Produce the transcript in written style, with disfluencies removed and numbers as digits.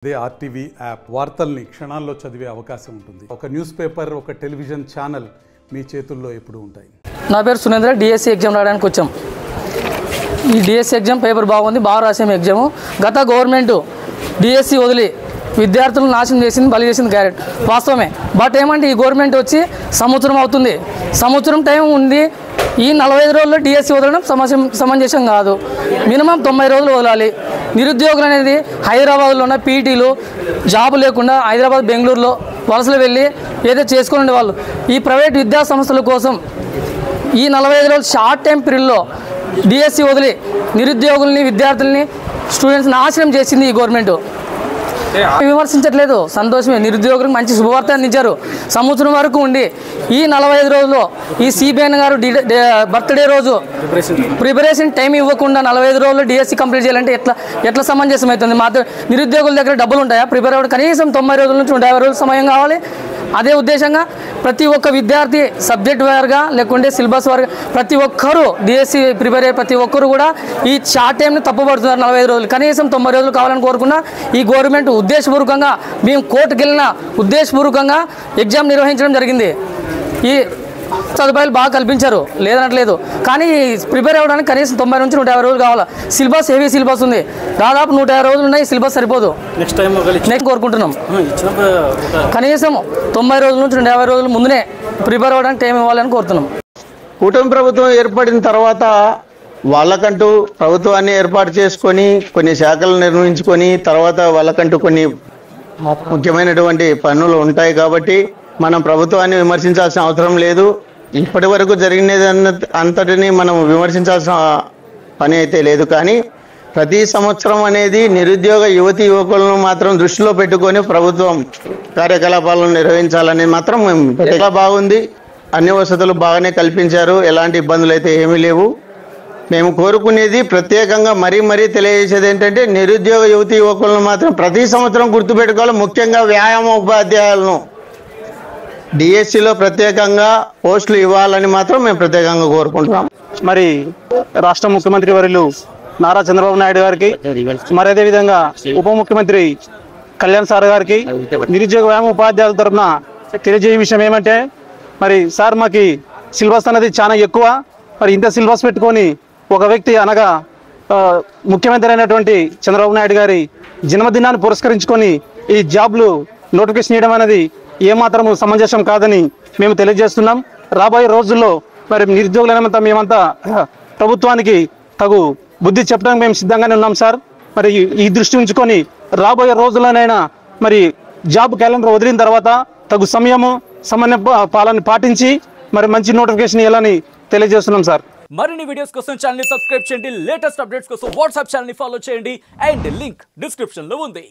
అదే RTV app వార్తల్ని క్షణాల్లో చదివే అవకాశం ఉంటుంది. ఒక న్యూస్ పేపర్, ఒక టెలివిజన్ ఛానల్ మీ చేతుల్లో ఎప్పుడూ ఉంటాయి. నా పేరు సునేంద్ర. డిఎస్సి ఎగ్జామ్ రాయడానికి వచ్చాం. ఈ డిఎస్సి ఎగ్జామ్ పేపర్ బాగుంది, బాగా రాసాము ఎగ్జాము. గత గవర్నమెంట్ డిఎస్సి వదిలి విద్యార్థులను నాశనం చేసింది, బలి చేసింది క్యారెట్ వాస్తవమే. బట్ ఏమంటే ఈ గవర్నమెంట్ వచ్చి సంవత్సరం అవుతుంది, సంవత్సరం టైం ఉంది. ఈ 45 రోజుల్లో డిఎస్సి వదలడం సమంజసం కాదు. మినిమం 90 రోజులు వదలాలి. నిరుద్యోగులు అనేది హైదరాబాద్లో ఉన్న పీటీలు జాబు లేకుండా హైదరాబాద్, బెంగళూరులో వలసలు వెళ్ళి ఏదో చేసుకునే వాళ్ళు ఈ ప్రైవేట్ విద్యా సంస్థల కోసం ఈ 45 రోజులు షార్ట్ టైం పీరియడ్లో డిఎస్సి వదిలి నిరుద్యోగుల్ని, విద్యార్థుల్ని, స్టూడెంట్స్ నాశనం చేసింది ఈ గవర్నమెంట్. విమర్శించట్లేదు, సంతోషమే. నిరుద్యోగులకు మంచి శుభవార్త అందించారు. సంవత్సరం వరకు ఉండి ఈ 45 రోజుల్లో ఈ సిబిఎన్ గారు బర్త్డే రోజు ప్రిపరేషన్ టైం ఇవ్వకుండా 45 రోజుల్లో డిఎస్సి కంప్లీట్ చేయాలంటే ఎట్లా సమంజసం అవుతుంది? మాతో నిరుద్యోగుల దగ్గర డబ్బులు ఉంటాయా? ప్రిపేర్ అవ్వడం కనీసం 90 రోజుల నుంచి 50 రోజుల సమయం కావాలి. అదే ఉద్దేశంగా ప్రతి ఒక్క విద్యార్థి సబ్జెక్ట్ వారుగా లేకుంటే సిలబస్ వారుగా ప్రతి ఒక్కరూ డిఎస్సి ప్రిపేర్ అయ్యే ప్రతి ఒక్కరు కూడా ఈ షార్ట్ టైంని తప్పుపడుతున్నారు. 45 రోజులు కనీసం 90 రోజులు కావాలని కోరుకున్నా ఈ గవర్నమెంట్ ఉద్దేశపూర్వకంగా మేము కోర్టుకు వెళ్ళిన ఉద్దేశపూర్వకంగా ఎగ్జామ్ నిర్వహించడం జరిగింది. ఈ సదుపాయాలు బాగా కల్పించారు, లేదనట్లేదు. కానీ ప్రిపేర్ అవ్వడానికి కనీసం 90 నుంచి 150 రోజులు కావాలి. సిలబస్ హెవీ సిలబస్ ఉంది, దాదాపు 150 రోజులు ఉన్నాయి. సిలబస్ సరిపోదు. నెక్స్ట్ కోరుకుంటున్నాం కనీసం 90 రోజుల నుంచి 150 రోజుల ముందునే ప్రిపేర్ అవ్వడానికి టైం ఇవ్వాలని కోరుతున్నాం. కూటమి ప్రభుత్వం ఏర్పడిన తర్వాత వాళ్ళకంటూ ప్రభుత్వాన్ని ఏర్పాటు చేసుకొని కొన్ని శాఖలు నిర్వహించుకొని తర్వాత వాళ్ళకంటూ కొన్ని ముఖ్యమైనటువంటి పనులు ఉంటాయి కాబట్టి మనం ప్రభుత్వాన్ని విమర్శించాల్సిన అవసరం లేదు. ఇప్పటి వరకు జరిగినది అంతటిని మనం విమర్శించాల్సిన పని అయితే లేదు. కానీ ప్రతి సంవత్సరం అనేది నిరుద్యోగ యువతి యువకులను మాత్రం దృష్టిలో పెట్టుకొని ప్రభుత్వం కార్యకలాపాలను నిర్వహించాలనేది మాత్రం చాలా బాగుంది. అన్ని వసతులు బాగానే కల్పించారు, ఎలాంటి ఇబ్బందులు అయితే ఏమీ లేవు. మేము కోరుకునేది ప్రత్యేకంగా మరీ తెలియజేసేది ఏంటంటే నిరుద్యోగ యువతి యువకులను మాత్రం ప్రతి సంవత్సరం గుర్తుపెట్టుకోవాలి. ముఖ్యంగా వ్యాయామ ఉపాధ్యాయులను డిఎస్సిలో ప్రత్యేకంగా పోస్టులు ఇవ్వాలని మాత్రం మేము ప్రత్యేకంగా కోరుకుంటున్నాం. మరి రాష్ట్ర ముఖ్యమంత్రి వర్యులు నారా చంద్రబాబు నాయుడు గారికి, మరి అదేవిధంగా ఉప ముఖ్యమంత్రి కళ్యాణ్ సార్ గారికి, నిరుద్యోగ వ్యాయామ ఉపాధ్యాయుల తరఫున తెలియజేయ విషయం ఏమంటే, మరి సార్ మాకు సిలబస్ అనేది చాలా ఎక్కువ. మరి ఇంత సిలబస్ పెట్టుకొని ఒక వ్యక్తి అనగా ముఖ్యమంత్రి అయినటువంటి చంద్రబాబు నాయుడు గారి జన్మదినాన్ని పురస్కరించుకొని ఈ జాబ్లు నోటిఫికేషన్ చేయడం అనేది ఏమాత్రము సమంజసం కాదని మేము తెలియజేస్తున్నాం. రాబోయే రోజుల్లో మరి నిరుద్యోగులైనంతా మేమంతా ప్రభుత్వానికి తగు బుద్ధి చెప్పడానికి మేము సిద్ధంగానే ఉన్నాం సార్. మరి ఈ దృష్టి ఉంచుకొని రాబోయే రోజుల్లోనైనా మరి జాబ్ క్యాలెండర్ వదిలిన తర్వాత తగు సమయము సమన్వయ పాలన పాటించి మరి మంచి నోటిఫికేషన్ ఇవ్వాలని తెలియజేస్తున్నాం సార్. మరిన్ని వీడియోస్ కోసం ఛానల్ ని సబ్స్క్రైబ్ చేయండి. లేటెస్ట్ అప్డేట్స్ కోసం వాట్సాప్ ఛానల్ ని ఫాలో చేయండి. అండ్ లింక్ డిస్క్రిప్షన్ లో ఉంది.